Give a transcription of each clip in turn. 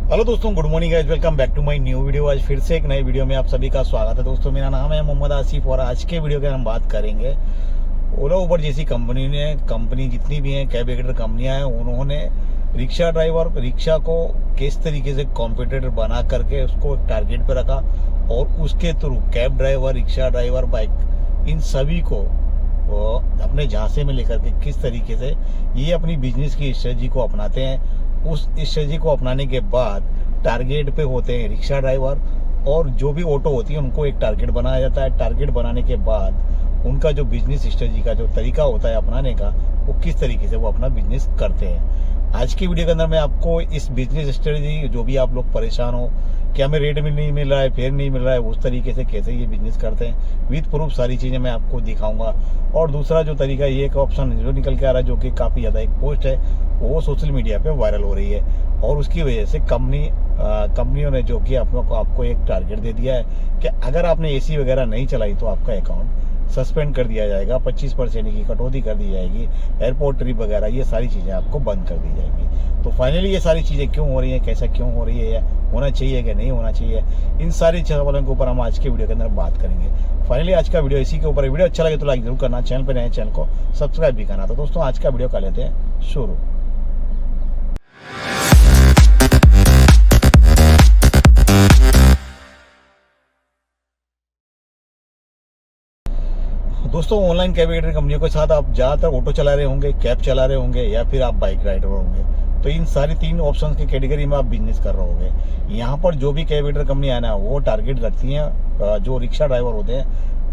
Hello दोस्तों, good morning guys. Welcome back to my new video. आज फिर से एक नई वीडियो में आप सभी का स्वागत है। दोस्तों, मेरा नाम है मोहम्मद आसिफ और आज के वीडियो के हम बात करेंगे ओला उबर जैसी कंपनी जितनी भी हैं, कैब एग्रीगेटर कंपनियां हैं, उन्होंने रिक्शा को किस तरीके से कॉम्पिटिटर बना करके उसको एक टारगेट पे रखा और उसके through cab driver, rickshaw driver, bike, इन सभी को अपने झांसे में लेकर के किस तरीके से ये अपनी बिजनेस की स्ट्रेटजी को अपनाते हैं। उस स्ट्रेटजी को अपनाने के बाद टारगेट पे होते हैं रिक्शा ड्राइवर और जो भी ऑटो होती है उनको एक टारगेट बनाया जाता है। टारगेट बनाने के बाद उनका जो बिजनेस स्ट्रेटजी का जो तरीका होता है अपनाने का, वो किस तरीके से वो अपना बिजनेस करते हैं। आज की वीडियो के अंदर मैं आपको इस बिजनेस स्ट्रेटजी, जो भी आप लोग परेशान हो कि हमें रेट में नहीं मिल रहा है, फेयर नहीं मिल रहा है, उस तरीके से कैसे ये बिजनेस करते हैं विद प्रूफ सारी चीज़ें मैं आपको दिखाऊंगा। और दूसरा जो तरीका, ये एक ऑप्शन जो निकल के आ रहा है, जो कि काफ़ी ज़्यादा एक पोस्ट है, वो सोशल मीडिया पे वायरल हो रही है और उसकी वजह से कंपनियों ने जो कि आपको एक टारगेट दे दिया है कि अगर आपने एसी वगैरह नहीं चलाई तो आपका अकाउंट सस्पेंड कर दिया जाएगा, 25% की कटौती कर दी जाएगी, एयरपोर्ट ट्रिप वगैरह ये सारी चीज़ें आपको बंद कर दी जाएंगी। तो फाइनली ये सारी चीज़ें क्यों हो रही हैं, कैसा क्यों हो रही है, होना चाहिए कि नहीं होना चाहिए, इन सारी सवालों के ऊपर हम आज के वीडियो के अंदर बात करेंगे। फाइनली आज का वीडियो इसी के ऊपर है। वीडियो अच्छा लगे तो लाइक जरूर करना, चैनल पर नए चैनल को सब्सक्राइब भी करना। तो दोस्तों, आज का वीडियो कर लेते हैं शुरू। दोस्तों, ऑनलाइन कैब एग्रीगेटर कंपनियों के साथ आप ज़्यादातर ऑटो चला रहे होंगे, कैब चला रहे होंगे या फिर आप बाइक राइडर होंगे। तो इन सारी तीन ऑप्शंस की कैटेगरी में आप बिजनेस कर रहे होंगे। यहाँ पर जो भी कैब एग्रीगेटर कंपनी है ना, वो टारगेट रखती हैं जो रिक्शा ड्राइवर होते हैं,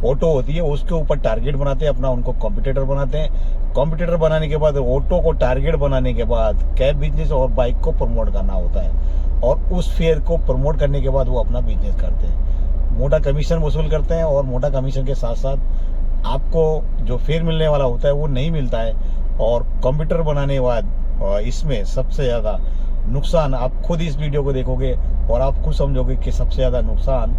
ऑटो होती है, उसके ऊपर टारगेट बनाते हैं, अपना उनको कॉम्पिटिटर बनाते हैं। कॉम्पिटिटर बनाने के बाद, ऑटो को टारगेट बनाने के बाद कैब बिजनेस और बाइक को प्रमोट करना होता है और उस फेयर को प्रमोट करने के बाद वो अपना बिजनेस करते हैं, मोटा कमीशन वसूल करते हैं और मोटा कमीशन के साथ साथ आपको जो फेयर मिलने वाला होता है वो नहीं मिलता है। और कंप्यूटर बनाने के बाद इसमें सबसे ज़्यादा नुकसान, आप खुद इस वीडियो को देखोगे और आप खुद समझोगे कि सबसे ज़्यादा नुकसान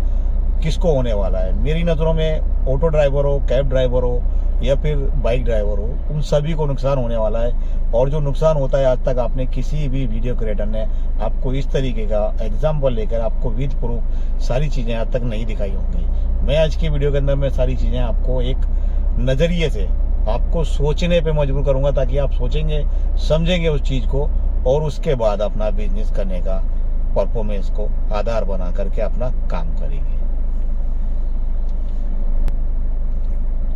किसको होने वाला है। मेरी नज़रों में ऑटो ड्राइवर हो, कैब ड्राइवर हो या फिर बाइक ड्राइवर हो, उन सभी को नुकसान होने वाला है। और जो नुकसान होता है, आज तक आपने किसी भी वीडियो क्रिएटर ने आपको इस तरीके का एग्जाम्पल लेकर आपको विद प्रूफ सारी चीज़ें आज तक नहीं दिखाई होंगी। मैं आज की वीडियो के अंदर मैं सारी चीज़ें आपको एक नज़रिए से आपको सोचने पे मजबूर करूंगा, ताकि आप सोचेंगे, समझेंगे उस चीज़ को और उसके बाद अपना बिजनेस करने का परफॉर्मेंस को आधार बना करके अपना काम करेंगे।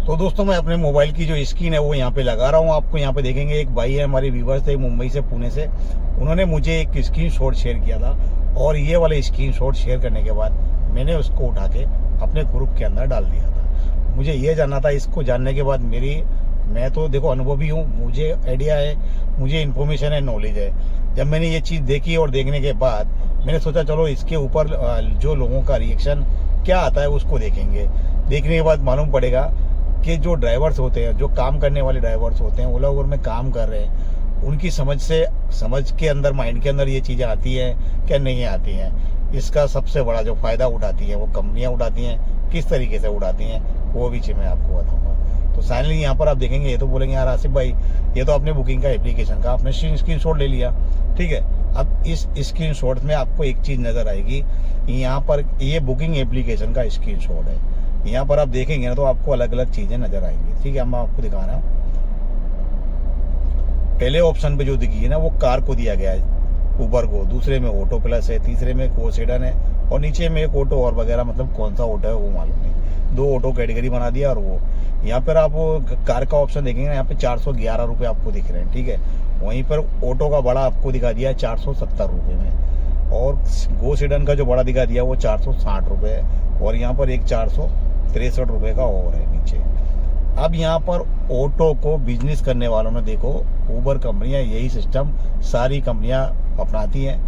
तो दोस्तों, मैं अपने मोबाइल की जो स्क्रीन है वो यहाँ पे लगा रहा हूँ। आपको यहाँ पे देखेंगे, एक भाई है हमारे व्यूवर्स थे मुंबई से, पुणे से, उन्होंने मुझे एक स्क्रीनशॉट शेयर किया था और ये वाले स्क्रीनशॉट शेयर करने के बाद मैंने उसको उठा के अपने ग्रुप के अंदर डाल दिया था। मुझे ये जानना था, इसको जानने के बाद मैं तो देखो अनुभवी हूँ, मुझे आइडिया है, मुझे इन्फॉर्मेशन है, नॉलेज है। जब मैंने ये चीज़ देखी और देखने के बाद मैंने सोचा चलो इसके ऊपर जो लोगों का रिएक्शन क्या आता है उसको देखेंगे। देखने के बाद मालूम पड़ेगा कि जो ड्राइवर्स होते हैं, जो काम करने वाले ड्राइवर्स होते हैं, ओला उबर में काम कर रहे हैं, उनकी समझ के अंदर, माइंड के अंदर ये चीज़ें आती हैं क्या नहीं आती हैं। इसका सबसे बड़ा जो फ़ायदा उठाती है वो कंपनियां उठाती हैं, किस तरीके से उठाती हैं वो भी चीज़ मैं आपको बताऊंगा। तो फाइनली यहाँ पर आप देखेंगे, ये तो बोलेंगे यार आसिफ भाई, ये तो आपने बुकिंग का एप्लीकेशन का आपने स्क्रीनशॉट ले लिया, ठीक है। अब इस स्क्रीनशॉट में आपको एक चीज़ नज़र आएगी, यहाँ पर ये बुकिंग एप्लीकेशन का स्क्रीनशॉट है। यहाँ पर आप देखेंगे ना तो आपको अलग अलग चीज़ें नज़र आएंगी, ठीक है। मैं आपको दिखा रहा हूँ। पहले ऑप्शन पे जो दिखी है ना, वो कार को दिया गया है, उबर को। दूसरे में ऑटो प्लस है, तीसरे में को सेडन है और नीचे में एक ऑटो और वगैरह, मतलब कौन सा ऑटो है वो मालूम नहीं। दो ऑटो कैटेगरी बना दिया। और वो यहाँ पर आप कार का ऑप्शन देखेंगे ना, यहाँ पे 411 रुपये आपको दिख रहे हैं, ठीक है। वहीं पर ऑटो का बड़ा आपको दिखा दिया है 470 रुपये में, और गो सेडन का जो बड़ा दिखा दिया वो 460 रुपये है, और यहाँ पर एक 463 रुपये का और है नीचे। अब यहाँ पर ऑटो को बिजनेस करने वालों ने, देखो उबर कंपनियां यही सिस्टम सारी कंपनियां अपनाती हैं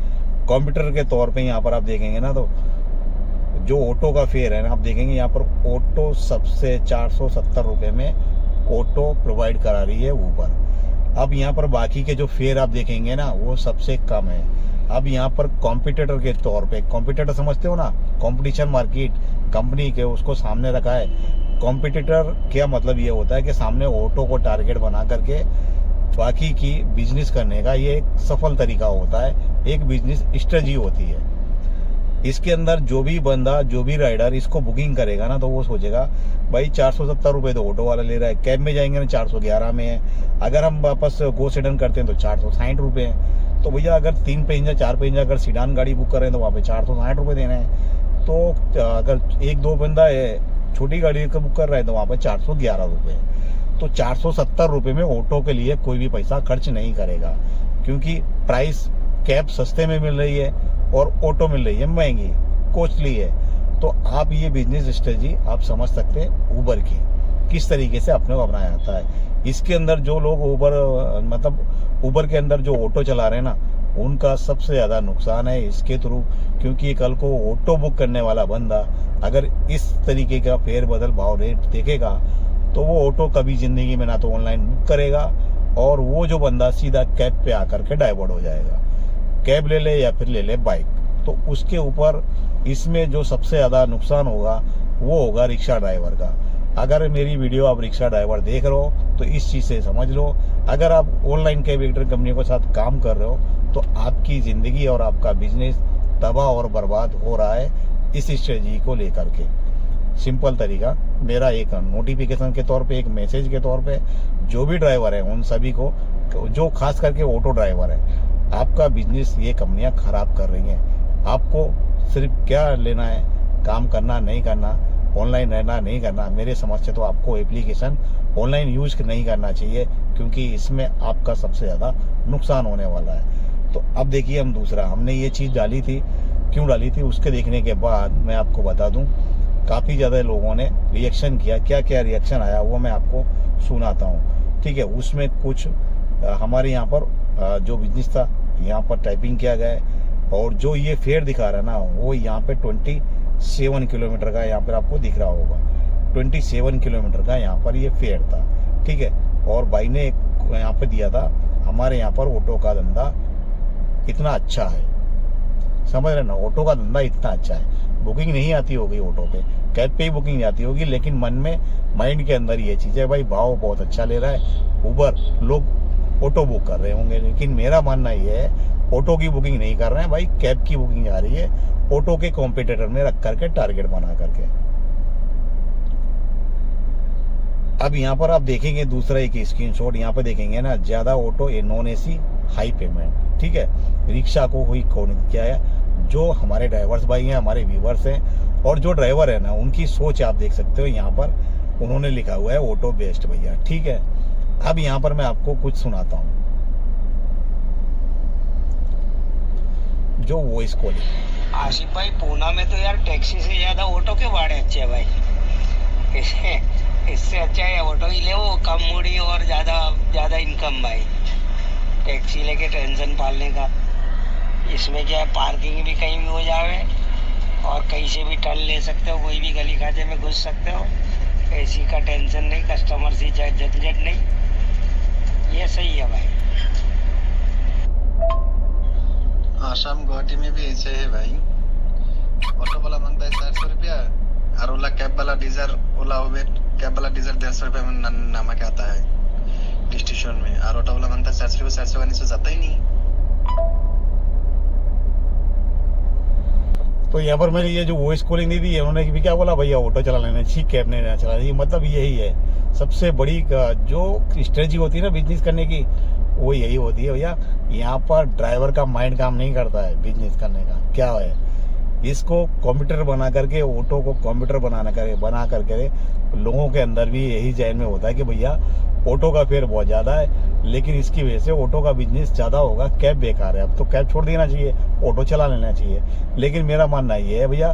कंप्यूटर के तौर पे। यहाँ पर आप देखेंगे ना, तो जो ऑटो का फेयर है ना, आप देखेंगे यहाँ पर ऑटो सबसे 470 रुपये में ऑटो प्रोवाइड करा रही है उबर। अब यहाँ पर बाकी के जो फेयर आप देखेंगे ना, वो सबसे कम है। अब यहाँ पर कॉम्पिटिटर के तौर पे, कॉम्पिटिटर समझते हो ना, कंपटीशन मार्केट कंपनी के, उसको सामने रखा है। कॉम्पिटिटर क्या मतलब ये होता है कि सामने ऑटो को टारगेट बना करके बाकी की बिजनेस करने का ये एक सफल तरीका होता है, एक बिजनेस स्ट्रेटजी होती है। इसके अंदर जो भी बंदा, जो भी राइडर इसको बुकिंग करेगा ना, तो वो सोचेगा भाई 470 रुपये तो ऑटो वाला ले रहा है, कैब में जाएंगे ना 411 में है, अगर हम वापस गो सीडन करते हैं तो 460 रुपये हैं। तो भैया अगर 3 पहिया 4 पहिया अगर सीडान गाड़ी बुक करें तो वहाँ पे 460 रुपये देना है। तो अगर 1-2 बंदा है छोटी गाड़ी का बुक कर रहा है तो वहाँ पे 411 रुपये। तो 470 रुपये में ऑटो के लिए कोई भी पैसा खर्च नहीं करेगा, क्योंकि प्राइस कैब सस्ते में मिल रही है और ऑटो मिल रही है महंगी, कॉस्टली है। तो आप ये बिजनेस स्ट्रेटजी आप समझ सकते हैं ऊबर की किस तरीके से अपने को अपनाया जाता है। इसके अंदर जो लोग ऊबर के अंदर जो ऑटो चला रहे हैं ना, उनका सबसे ज़्यादा नुकसान है इसके थ्रू, क्योंकि कल को ऑटो बुक करने वाला बंदा अगर इस तरीके का फेर बदल भाव रेट देखेगा तो वो ऑटो कभी ज़िंदगी में ना तो ऑनलाइन बुक करेगा, और वो जो बंदा सीधा कैब पे आकर के डाइवर्ट हो जाएगा, कैब ले ले या फिर ले ले बाइक। तो उसके ऊपर इसमें जो सबसे ज़्यादा नुकसान होगा वो होगा रिक्शा ड्राइवर का। अगर मेरी वीडियो आप रिक्शा ड्राइवर देख रहे हो तो इस चीज़ से समझ लो, अगर आप ऑनलाइन कैब कंपनी के साथ काम कर रहे हो तो आपकी ज़िंदगी और आपका बिजनेस तबाह और बर्बाद हो रहा है इस स्ट्रेटजी को लेकर के। सिंपल तरीका मेरा एक नोटिफिकेशन के तौर पे, एक मैसेज के तौर पे जो भी ड्राइवर है उन सभी को, जो खास करके ऑटो ड्राइवर है, आपका बिजनेस ये कंपनियां खराब कर रही हैं। आपको सिर्फ क्या लेना है, काम करना नहीं करना, ऑनलाइन रहना नहीं करना। मेरे समझ से तो आपको एप्लीकेशन ऑनलाइन यूज नहीं करना चाहिए, क्योंकि इसमें आपका सबसे ज़्यादा नुकसान होने वाला है। तो अब देखिए हम दूसरा, हमने ये चीज़ डाली थी, क्यों डाली थी उसके देखने के बाद मैं आपको बता दूं, काफ़ी ज़्यादा लोगों ने रिएक्शन किया। क्या क्या रिएक्शन आया वो मैं आपको सुनाता हूँ, ठीक है। उसमें कुछ हमारे यहाँ पर जो बिजनेस था यहाँ पर टाइपिंग किया गया है, और जो ये फेयर दिखा रहा है ना वो यहाँ पे 27 किलोमीटर का यहाँ पर आपको दिख रहा होगा। 27 किलोमीटर का यहाँ पर ये फेयर था, ठीक है। और भाई ने यहाँ पे दिया था, हमारे यहाँ पर ऑटो का धंधा इतना अच्छा है, समझ रहे ना, ऑटो का धंधा इतना अच्छा है। बुकिंग नहीं आती होगी ऑटो पे, कैब पे ही बुकिंग आती होगी, लेकिन मन में, माइंड के अंदर ये चीज़ है भाई भाव बहुत अच्छा ले रहा है उबर, लोग ऑटो बुक कर रहे होंगे। लेकिन मेरा मानना ये है ऑटो की बुकिंग नहीं कर रहे हैं भाई, कैब की बुकिंग आ रही है ऑटो के कॉम्पिटिटर में रख करके, टारगेट बना करके। अब यहाँ पर आप देखेंगे दूसरा एक स्क्रीनशॉट, यहाँ पे देखेंगे ना, ज़्यादा auto non AC high payment, ठीक है। रिक्शा को हुई कौन क्या है, जो हमारे ड्राइवर्स भाई हैं, हमारे व्यूवर्स हैं, और जो ड्राइवर है ना उनकी सोच आप देख सकते हो। यहाँ पर उन्होंने लिखा हुआ है ऑटो बेस्ट भैया, ठीक है। अब यहाँ पर मैं आपको कुछ सुनाता हूँ जो वॉइस कॉलिंग। आसिफ भाई, पूना में तो यार टैक्सी से ज्यादा ऑटो के भाड़े अच्छे है भाई। इससे अच्छा है ऑटो ही ले, वो कम मूड़ी और ज्यादा इनकम भाई। टैक्सी लेके टेंशन पालने का, इसमें क्या है, पार्किंग भी कहीं भी हो जावे और कहीं से भी टर्न ले सकते हो, कोई भी गली खाते में घुस सकते हो, एसी का टेंशन नहीं, कस्टमर से झंझट नहीं, ये सही है भाई। आसाम गुवाहाटी में भी ऐसे है भाई। ऑटो वाला मांगता है 400 रुपया, और ओला कैब वाला डीजल, ओला उबेर कैब वाला डीजल 150 रुपये में नमक आता है स्टेशन में, और ऑटो वाला मांगता है 400 रुपये, 400 का नीचे जाता ही नहीं। तो यहाँ पर मैंने ये जो वॉइस कॉलिंग दी थी, उन्होंने भी क्या बोला, भैया ऑटो चला लेना चाहिए, कैब नहीं चला चाहिए। मतलब यही है सबसे बड़ी जो स्ट्रेटजी होती है ना बिजनेस करने की, वो यही होती है भैया। यहाँ पर ड्राइवर का माइंड काम नहीं करता है बिजनेस करने का। क्या है, इसको कंप्यूटर बना करके, ऑटो को कंप्यूटर बना करके लोगों के अंदर भी यही जहन में होता है कि भैया ऑटो का फेयर बहुत ज़्यादा है, लेकिन इसकी वजह से ऑटो का बिजनेस ज़्यादा होगा, कैब बेकार है, अब तो कैब छोड़ देना चाहिए, ऑटो चला लेना चाहिए। लेकिन मेरा मानना ये है भैया,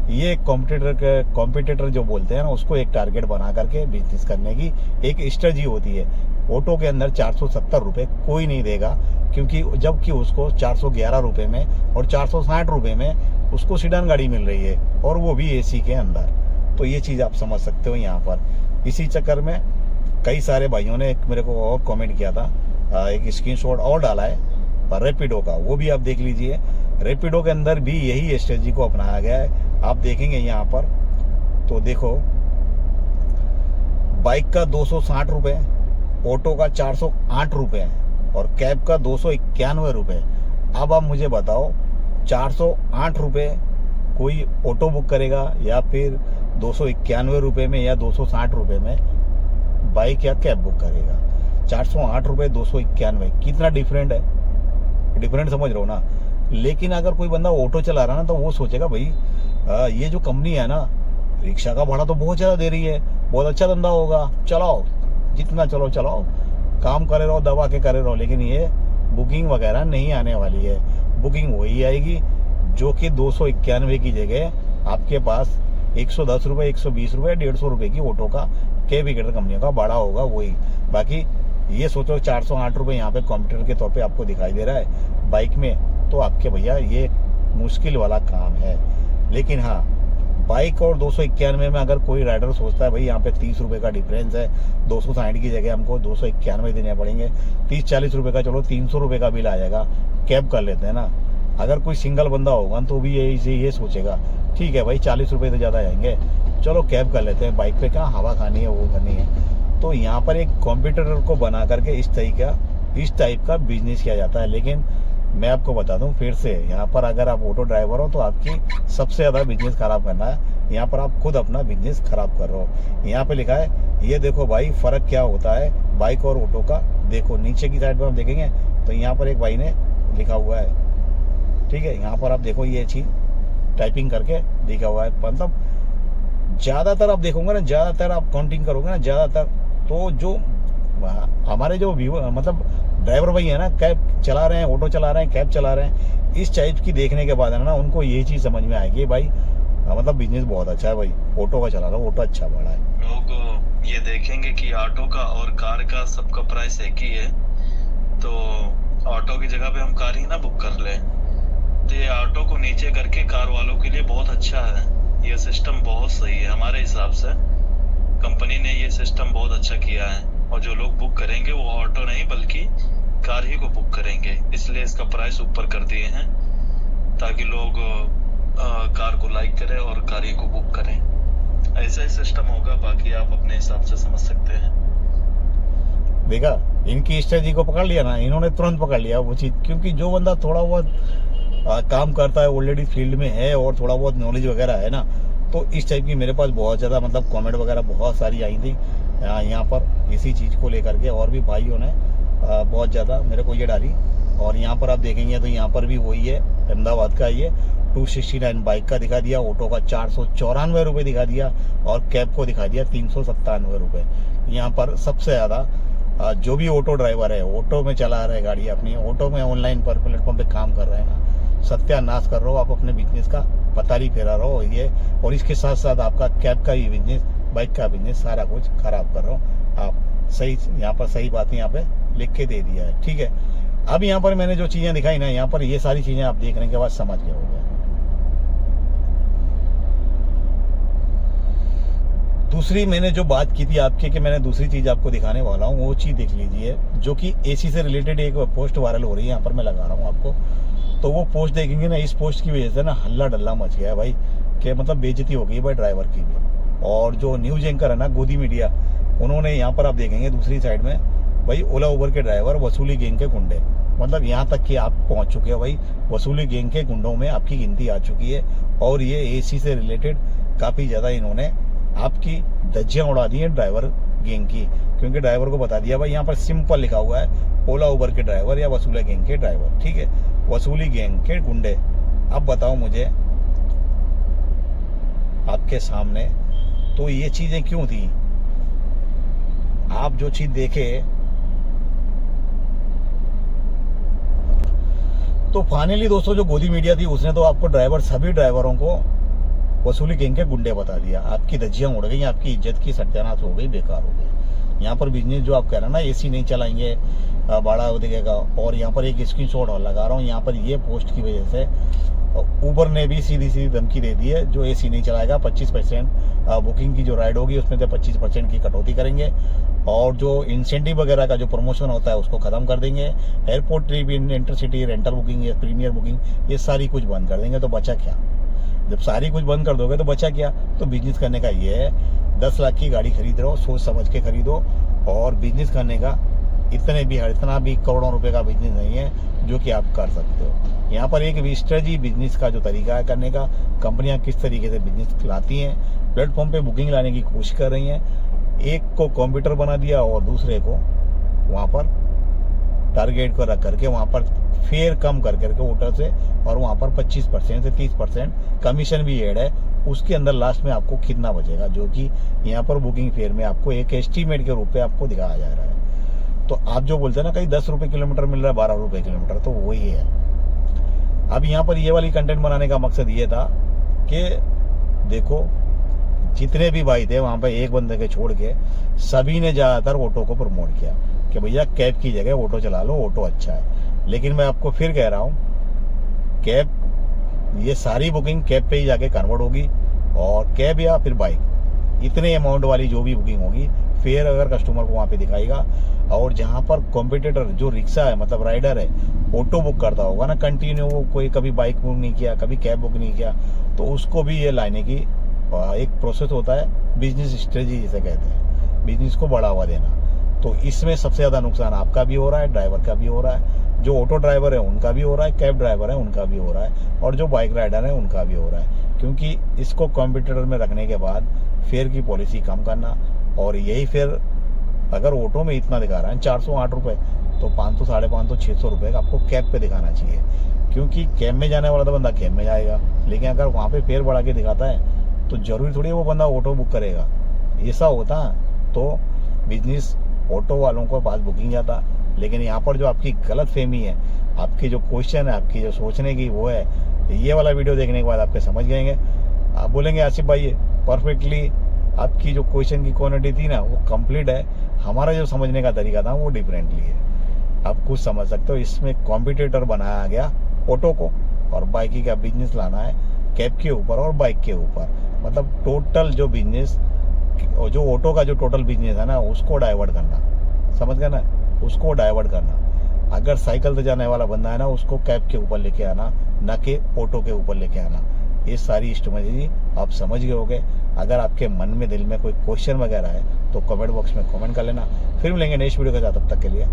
ये कॉम्पिटिटर जो बोलते हैं ना, उसको एक टारगेट बना करके बिजनेस करने की एक स्ट्रेटजी होती है। ऑटो के अंदर 470 रुपये कोई नहीं देगा, क्योंकि जबकि उसको 411 रुपये में और 460 रुपये में उसको सीडान गाड़ी मिल रही है, और वो भी एसी के अंदर। तो ये चीज़ आप समझ सकते हो यहाँ पर। इसी चक्कर में कई सारे भाइयों ने मेरे को और कमेंट किया था, एक स्क्रीनशॉट और डाला है रैपिडो का, वो भी आप देख लीजिए। रैपिडो के अंदर भी यही स्ट्रेटजी को अपनाया गया है। आप देखेंगे यहाँ पर तो देखो, बाइक का 260 रुपये, ऑटो का 408 रुपये, और कैब का 291 रुपये। अब आप मुझे बताओ 408 रुपये कोई ऑटो बुक करेगा या फिर 291 रुपये में या 260 रुपये में बाइक या कैब बुक करेगा। 408 रुपये 291, कितना डिफरेंट है, डिफरेंट समझ रहे हो ना। लेकिन अगर कोई बंदा ऑटो चला रहा है ना तो वो सोचेगा भाई ये जो कंपनी है ना रिक्शा का भाड़ा तो बहुत ज़्यादा दे रही है, बहुत अच्छा धंधा होगा, चलाओ जितना चलो चलाओ, काम करे रहो, दबा के करे रहो। लेकिन ये बुकिंग वगैरह नहीं आने वाली है। बुकिंग वही आएगी जो कि 291 की जगह आपके पास 110 रुपये, 120 रुपये, 150 रुपये की ऑटो का कैब कंपनियों का भाड़ा होगा वही। बाकी ये सोचो 408 रुपये यहाँ पे कंप्यूटर के तौर पे आपको दिखाई दे रहा है बाइक में, तो आपके भैया ये मुश्किल वाला काम है। लेकिन हाँ, बाइक और 291 में अगर कोई राइडर सोचता है भाई यहाँ पे 30 रुपये का डिफरेंस है, 260 की जगह हमको 291 देने पड़ेंगे, 30-40 रुपये का, चलो 300 रुपये का बिल आ जाएगा, कैब कर लेते हैं ना। अगर कोई सिंगल बंदा होगा तो भी ये सोचेगा ठीक है भाई 40 रुपये तो ज़्यादा आएंगे, चलो कैब कर लेते हैं, बाइक पे कहाँ हवा खानी है वो करनी है। तो यहाँ पर एक कॉम्पिटिटर को बना करके इस टाइप का बिजनेस किया जाता है। लेकिन मैं आपको बता दूं फिर से, यहाँ पर अगर आप ऑटो ड्राइवर हो तो आपकी सबसे ज़्यादा बिजनेस खराब करना है। यहाँ पर आप खुद अपना बिजनेस खराब कर रहे हो। यहाँ पे लिखा है ये देखो भाई फ़र्क क्या होता है बाइक और ऑटो का। देखो नीचे की साइड पर हम देखेंगे तो यहाँ पर एक भाई ने लिखा हुआ है, ठीक है, यहाँ पर आप देखो ये चीज़ टाइपिंग करके लिखा हुआ है। मतलब ज़्यादातर आप देखोगे ना, ज़्यादातर आप काउंटिंग करोगे ना, ज़्यादातर तो जो हमारे जो मतलब ड्राइवर भाई है ना, कैब चला रहे हैं, ऑटो चला रहे हैं, कैब चला रहे हैं, इस टाइप की देखने के बाद है ना उनको ये चीज़ समझ में आएगी भाई मतलब बिजनेस बहुत अच्छा है भाई, ऑटो का चला रहा हूँ, ऑटो अच्छा बड़ा है। लोग ये देखेंगे कि ऑटो का और कार का सबका प्राइस एक ही है, तो ऑटो की जगह पे हम कार ही ना बुक कर ले। तो ये ऑटो को नीचे करके कार वालों के लिए बहुत अच्छा है, ये सिस्टम बहुत सही है हमारे हिसाब से। कंपनी ने ये सिस्टम बहुत अच्छा किया है और जो लोग बुक करेंगे वो ऑटो नहीं बल्कि कार ही को बुक करेंगे, इसलिए इसका प्राइस ऊपर कर दिए हैं ताकि लोग कार को लाइक करें और कार ही को बुक करें। ऐसा ही सिस्टम होगा, बाकी आप अपने हिसाब से समझ सकते हैं। देखा, इनकी स्ट्रेटजी को पकड़ लिया ना, इन्होंने तुरंत पकड़ लिया वो चीज़, क्योंकि जो बंदा थोड़ा बहुत काम करता है, ऑलरेडी फील्ड में है और थोड़ा बहुत नॉलेज वगैरह है ना, तो इस टाइप की मेरे पास बहुत ज़्यादा मतलब कमेंट वगैरह बहुत सारी आई थी यहाँ पर इसी चीज़ को लेकर के, और भी भाइयों ने बहुत ज़्यादा मेरे को ये डाली। और यहाँ पर आप देखेंगे तो यहाँ पर भी वही है, अहमदाबाद का ये 269 बाइक का दिखा दिया, ऑटो का 494 रुपये दिखा दिया और कैब को दिखा दिया 397 रुपये। यहाँ पर सबसे ज़्यादा जो भी ऑटो ड्राइवर है, ऑटो में चला रहा है गाड़ी अपनी, ऑटो में ऑनलाइन पर प्लेटफॉर्म पे काम कर रहे हैं ना, सत्यानाश कर रहे हो आप अपने बिजनेस का, पतारी फेरा रहो ये, और इसके साथ साथ आपका कैब का ही बिजनेस, बाइक का बिजनेस, सारा कुछ खराब कर रहे हो आप। सही यहाँ पर सही बात यहाँ पे लिख के दे दिया है, ठीक है। अब यहाँ पर मैंने जो चीज़ें दिखाई ना, यहाँ पर ये सारी चीज़ें आप देखने के बाद समझ गए होंगे। दूसरी मैंने जो बात की थी आपके कि मैंने दूसरी चीज़ आपको दिखाने वाला हूँ, वो चीज़ देख लीजिए जो कि एसी से रिलेटेड एक पोस्ट वायरल हो रही है, यहाँ पर मैं लगा रहा हूँ आपको। तो वो पोस्ट देखेंगे ना, इस पोस्ट की वजह से ना हल्ला डल्ला मच गया है भाई, कि मतलब बेइज्जती हो गई भाई ड्राइवर की भी। और जो न्यूज एंकर है ना गोदी मीडिया, उन्होंने यहाँ पर आप देखेंगे दूसरी साइड में भाई ओला उबर के ड्राइवर वसूली गैंग के गुंडे, मतलब यहाँ तक कि आप पहुँच चुके हो भाई, वसूली गैंग के गुंडों में आपकी गिनती आ चुकी है। और ये एसी से रिलेटेड काफ़ी ज़्यादा इन्होंने आपकी धज्जियाँ उड़ा दी हैं ड्राइवर गैंग की, क्योंकि ड्राइवर को बता दिया भाई यहाँ पर सिंपल लिखा हुआ है ओला उबर के ड्राइवर या वसूली गैंग के ड्राइवर, ठीक है, वसूली गैंग के गुंडे। अब बताओ मुझे आपके सामने, तो ये चीज़ें क्यों थी? आप जो चीज़ देखे तो फाइनली दोस्तों जो गोदी मीडिया थी उसने तो आपको ड्राइवर, सभी ड्राइवरों को वसूली गैंग के गुंडे बता दिया। आपकी धज्जियां उड़ गई, आपकी इज्जत की सत्यानाश हो गई, बेकार हो गई। यहाँ पर बिजनेस जो आप कह रहे हैं ना, एसी नहीं चलाएंगे, भाड़ा दिखेगा। और यहाँ पर एक स्क्रीनशॉट और लगा रहा हूँ, यहाँ पर ये पोस्ट की वजह से उबर ने भी सीधी सीधी धमकी दे दी है, जो एसी नहीं चलाएगा 25% बुकिंग की जो राइड होगी उसमें से 25% की कटौती करेंगे, और जो इंसेंटिव वगैरह का जो प्रमोशन होता है उसको खत्म कर देंगे। Airport trip, intercity, rental booking, premier booking, ये सारी कुछ बंद कर देंगे। तो बचा क्या? जब सारी कुछ बंद कर दोगे तो बचा क्या? तो बिजनेस करने का ये है, 10 लाख की गाड़ी खरीद रहे हो, सोच समझ के खरीदो, और बिजनेस करने का इतना भी करोड़ों रुपए का बिजनेस नहीं है जो कि आप कर सकते हो। यहाँ पर एक स्ट्रेटजी बिजनेस का जो तरीका है करने का, कंपनियां किस तरीके से बिजनेस लाती हैं, प्लेटफॉर्म पे बुकिंग लाने की कोशिश कर रही हैं। एक को कंप्यूटर बना दिया और दूसरे को वहाँ पर टारगेट को रख करके वहाँ पर फेयर कम कर करके होटल से, और वहाँ पर 25% से 30% कमीशन भी ऐड है। उसके अंदर लास्ट में आपको कितना बचेगा, जो कि यहाँ पर बुकिंग फेयर में आपको एक एस्टीमेट के रूप में आपको दिखाया जा रहा है। तो आप जो बोलते हैं ना कहीं 10 रुपये किलोमीटर मिल रहा है, 12 रुपये किलोमीटर, तो वही है। अब यहाँ पर ये वाली कंटेंट बनाने का मकसद ये था कि देखो जितने भी भाई थे वहाँ पे एक बंदे के छोड़ के सभी ने ज़्यादातर ऑटो को प्रमोट किया कि भैया कैब की जगह ऑटो चला लो, ऑटो अच्छा है। लेकिन मैं आपको फिर कह रहा हूँ, कैब, ये सारी बुकिंग कैब पे ही जाके कन्वर्ट होगी, और कैब या फिर बाइक, इतने अमाउंट वाली जो भी बुकिंग होगी फेयर अगर कस्टमर को वहाँ पे दिखाएगा। और जहाँ पर कॉम्पिटिटर जो रिक्शा है, मतलब राइडर है, ऑटो बुक करता होगा ना कंटिन्यू, वो कोई कभी बाइक बुक नहीं किया, कभी कैब बुक नहीं किया, तो उसको भी ये लाने की एक प्रोसेस होता है, बिजनेस स्ट्रेटजी जिसे कहते हैं, बिजनेस को बढ़ावा देना। तो इसमें सबसे ज़्यादा नुकसान आपका भी हो रहा है, ड्राइवर का भी हो रहा है, जो ऑटो ड्राइवर है उनका भी हो रहा है, कैब ड्राइवर है उनका भी हो रहा है, और जो बाइक राइडर है उनका भी हो रहा है। क्योंकि इसको कंप्यूटर में रखने के बाद फेयर की पॉलिसी कम करना, और यही फिर अगर ऑटो में इतना दिखा रहा है 408 रुपये, तो 500, 550, 600 रुपये का आपको कैब पे दिखाना चाहिए। क्योंकि कैब में जाने वाला तो बंदा कैब में जाएगा, लेकिन अगर वहाँ पे फेयर बढ़ा के दिखाता है तो जरूरी थोड़ी वो बंदा ऑटो बुक करेगा। ऐसा होता तो बिजनेस ऑटो वालों को पास बुकिंग जाता। लेकिन यहाँ पर जो आपकी गलत फहमी है, आपकी जो क्वेश्चन है, आपकी जो सोचने की वो है, ये वाला वीडियो देखने के बाद आपके समझ गएंगे। आप बोलेंगे आसिफ भाई परफेक्टली आपकी जो क्वेश्चन की क्वांटिटी थी ना वो कंप्लीट है, हमारा जो समझने का तरीका था वो डिफरेंटली है। आप कुछ समझ सकते हो, इसमें कॉम्पिटिटर बनाया गया ऑटो को, और बाइक का बिजनेस लाना है कैब के ऊपर और बाइक के ऊपर। मतलब टोटल जो बिजनेस, जो ऑटो का जो टोटल बिजनेस है ना उसको डाइवर्ट करना, समझ गए ना, उसको डाइवर्ट करना। अगर साइकिल से जाने वाला बंदा है ना उसको कैब के ऊपर लेके आना, ना कि ऑटो के ऊपर लेके आना। ये सारी स्ट्रेटजी आप समझ गए होंगे। अगर आपके मन में दिल में कोई क्वेश्चन वगैरह है तो कमेंट बॉक्स में कमेंट कर लेना। फिर मिलेंगे नेक्स्ट वीडियो के साथ, तब तक के लिए